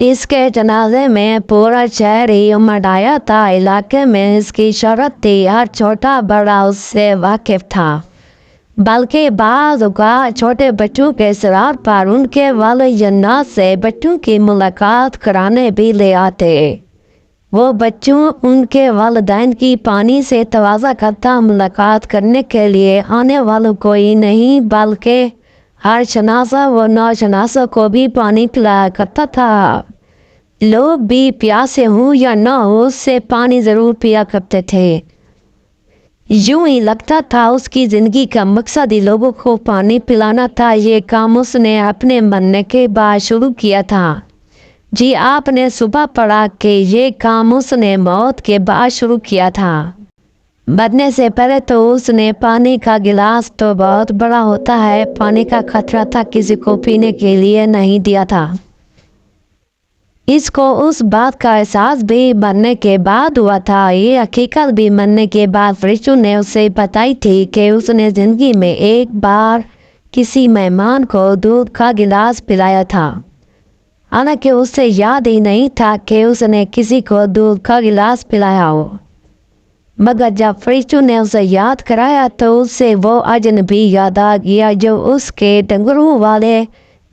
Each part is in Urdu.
اس کے جنازے میں پورا شہر ہی امڑ آیا تھا۔ علاقے میں اس کی شہرت تھی، ہر چھوٹا بڑا اس سے واقف تھا، بلکہ بعض اوقات چھوٹے بچوں کے سرار پر ان کے والدین سے بچوں کی ملاقات کرانے بھی لے آتے۔ وہ بچوں ان کے والدین کی پانی سے تواضع کرتا ملاقات کرنے کے لیے آنے والوں کو ہی نہیں بلکہ ہر شناسا و ناشناسا کو بھی پانی پلایا کرتا تھا۔ لوگ بھی پیاسے ہوں یا نہ ہو اس سے پانی ضرور پیا کرتے تھے۔ یوں ہی لگتا تھا اس کی زندگی کا مقصد ہی لوگوں کو پانی پلانا تھا۔ یہ کام اس نے اپنے مرنے کے بعد شروع کیا تھا۔ جی آپ نے صبح پڑھا کہ یہ کام اس نے موت کے بعد شروع کیا تھا۔ مرنے سے پہلے تو اس نے پانی کا گلاس تو بہت بڑا ہوتا ہے، پانی کا قطرہ تھا کسی کو پینے کے لیے نہیں دیا تھا۔ اس کو اس بات کا احساس بھی مرنے کے بعد ہوا تھا۔ یہ حقیقت بھی مرنے کے بعد فرشتوں نے اسے بتائی تھی کہ اس نے زندگی میں ایک بار کسی مہمان کو دودھ کا گلاس پلایا تھا، حالانکہ اسے یاد ہی نہیں تھا کہ اس نے کسی کو دودھ کا گلاس پلایا ہو۔ مگر جب فرشتوں نے اسے یاد کرایا تو اسے وہ اجنبی یاد آ گیا جو اس کے ڈنگروں والے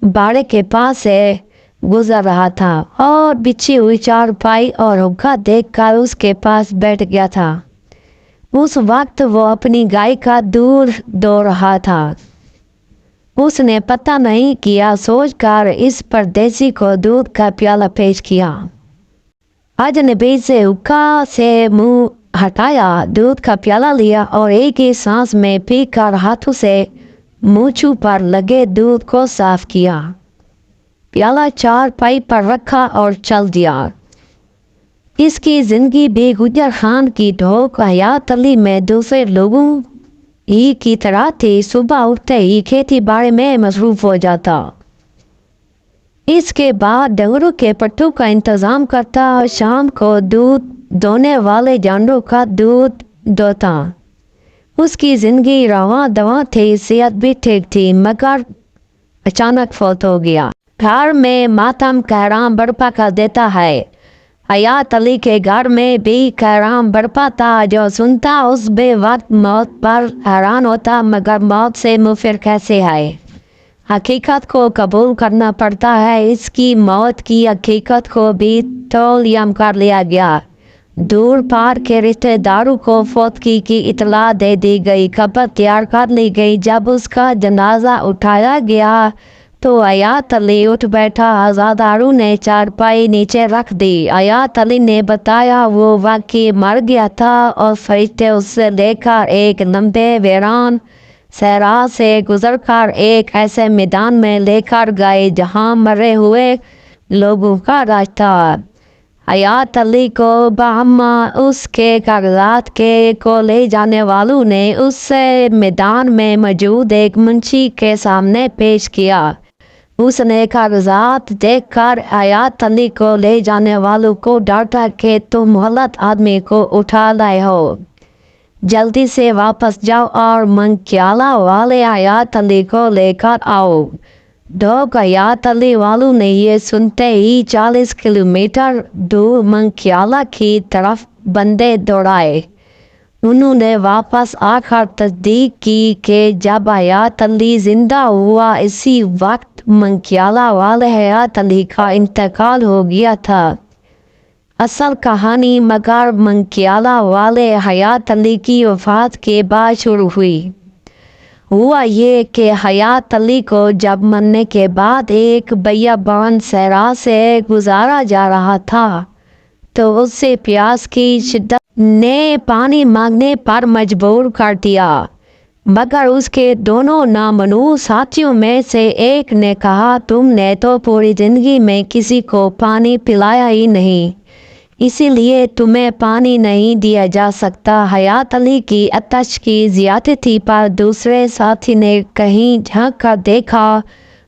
باڑے کے پاس سے گزر رہا تھا اور بچھی ہوئی چارپائی اور حقہ دیکھ کر اس کے پاس بیٹھ گیا تھا۔ اس وقت وہ اپنی گائے کا دودھ دو رہا تھا۔ اس نے پتہ نہیں کیا سوچ کر اس پردیسی کو دودھ کا پیالہ پیش کیا۔ اجنبی سے حقہ سے منہ ہٹایا، دودھ کا پیالہ لیا اور ایک ہی سانس میں پی کر ہاتھوں سے مونچھوں پر لگے دودھ کو صاف کیا، پیالہ چارپائی پر رکھا اور چل دیا۔ اس کی زندگی بھی گجر خان کی ڈھوک حیات علی میں دوسرے لوگوں ہی کی طرح تھی۔ صبح اٹھتے ہی کھیتی باڑی میں مصروف ہو جاتا، اس کے بعد ڈنگروں کے پٹھوں کا انتظام کرتا اور شام کو دودھ دونے والے جانوروں کا دودھ دوتا۔ اس کی زندگی رواں دواں تھی، صحت بھی ٹھیک تھی، مگر اچانک فوت ہو گیا۔ گھر میں ماتم کہرام برپا کر دیتا ہے۔ حیات علی کے گھر میں بھی کہرام برپا تھا۔ جو سنتا اس بے وقت موت پر حیران ہوتا، مگر موت سے مفر کیسے ہے؟ حقیقت کو قبول کرنا پڑتا ہے۔ اس کی موت کی حقیقت کو بھی تولیم کر لیا گیا۔ دور پار کے رشتہ داروں کو فوتگی کی اطلاع دے دی گئی، قبر تیار کر لی گئی۔ جب اس کا جنازہ اٹھایا گیا تو حیات علی اٹھ بیٹھا، عزاداروں نے چارپائی نیچے رکھ دی۔ حیات علی نے بتایا وہ واقعی مر گیا تھا اور فرشتے اس سے لے کر ایک لمبے ویران صحرا سے گزر کر ایک ایسے میدان میں لے کر گئے جہاں مرے ہوئے لوگوں کا راج تھا۔ حیات علی کو بہما اس کے کاغذات کو لے جانے والوں نے اس میدان میں موجود ایک منشی کے سامنے پیش کیا۔ اس نے کاغذات دیکھ کر حیات علی کو لے جانے والوں کو ڈانٹا کہ تم غلط آدمی کو اٹھا لائے ہو، جلدی سے واپس جاؤ اور منکیالہ والے حیات علی کو لے کر آؤ۔ ڈھوک حیات علی والوں نے یہ سنتے ہی 40 کلومیٹر دور منکیالہ کی طرف بندے دوڑائے۔ انہوں نے واپس آ کر تصدیق کی کہ جب حیات علی زندہ ہوا اسی وقت منکیالہ والے حیات علی کا انتقال ہو گیا تھا۔ اصل کہانی مگر منکیالہ والے حیات علی کی وفات کے بعد شروع ہوئی۔ ہوا یہ کہ حیات علی کو جب مرنے کے بعد ایک بیابان صحرا سے گزارا جا رہا تھا تو اس سے پیاس کی شدت نے پانی مانگنے پر مجبور کر دیا، مگر اس کے دونوں نامنوع ساتھیوں میں سے ایک نے کہا تم نے تو پوری زندگی میں کسی کو پانی پلایا ہی نہیں، اسی لیے تمہیں پانی نہیں دیا جا سکتا۔ حیات علی کی آتش کی زیادتی پر دوسرے ساتھی نے کہیں جھانک کر دیکھا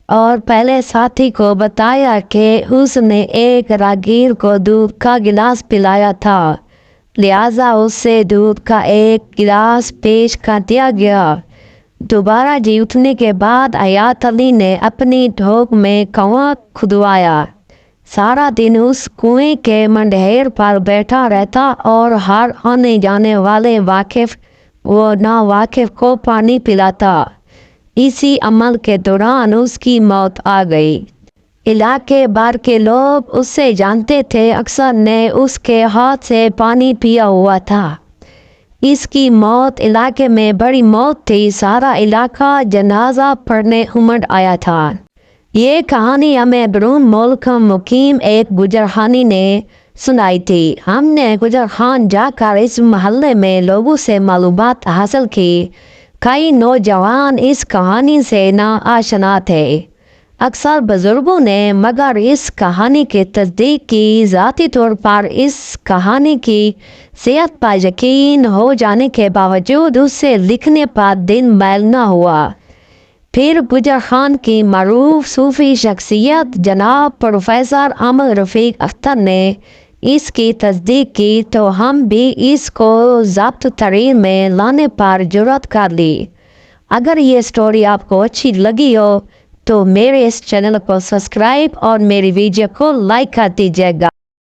اور پہلے ساتھی کو بتایا کہ اس نے ایک راگیر کو دودھ کا گلاس پلایا تھا، لہذا اس سے دودھ کا ایک گلاس پیش کر دیا گیا۔ دوبارہ جی اٹھنے کے بعد حیات علی نے اپنی ڈھوک میں کنواں کھدوایا سارا دن اس کنویں کے منڈھیر پر بیٹھا رہتا اور ہر آنے جانے والے واقف و ناواقف کو پانی پلاتا۔ اسی عمل کے دوران اس کی موت آ گئی۔ علاقے بھر کے لوگ اس سے جانتے تھے، اکثر نے اس کے ہاتھ سے پانی پیا ہوا تھا۔ اس کی موت علاقے میں بڑی موت تھی، سارا علاقہ جنازہ پڑھنے امڑ آیا تھا۔ یہ کہانی ہمیں بیرون ملک مقیم ایک گجرخانی نے سنائی تھی۔ ہم نے گجرخان جا کر اس محلے میں لوگوں سے معلومات حاصل کی۔ کئی نوجوان اس کہانی سے نا آشنا تھے، اکثر بزرگوں نے، مگر اس کہانی کی تصدیق کی۔ ذاتی طور پر اس کہانی کی صحت پر یقین ہو جانے کے باوجود اس سے لکھنے پر دل میل نہ ہوا۔ پھر گجرخان کی معروف صوفی شخصیت جناب پروفیسر احمد رفیق اختر نے اس کی تصدیق کی تو ہم بھی اس کو ضبط تحریر میں لانے پر جرأت کر لی۔ اگر یہ سٹوری آپ کو اچھی لگی ہو تو میرے اس چینل کو سبسکرائب اور میری ویڈیو کو لائک کر دیجیے گا۔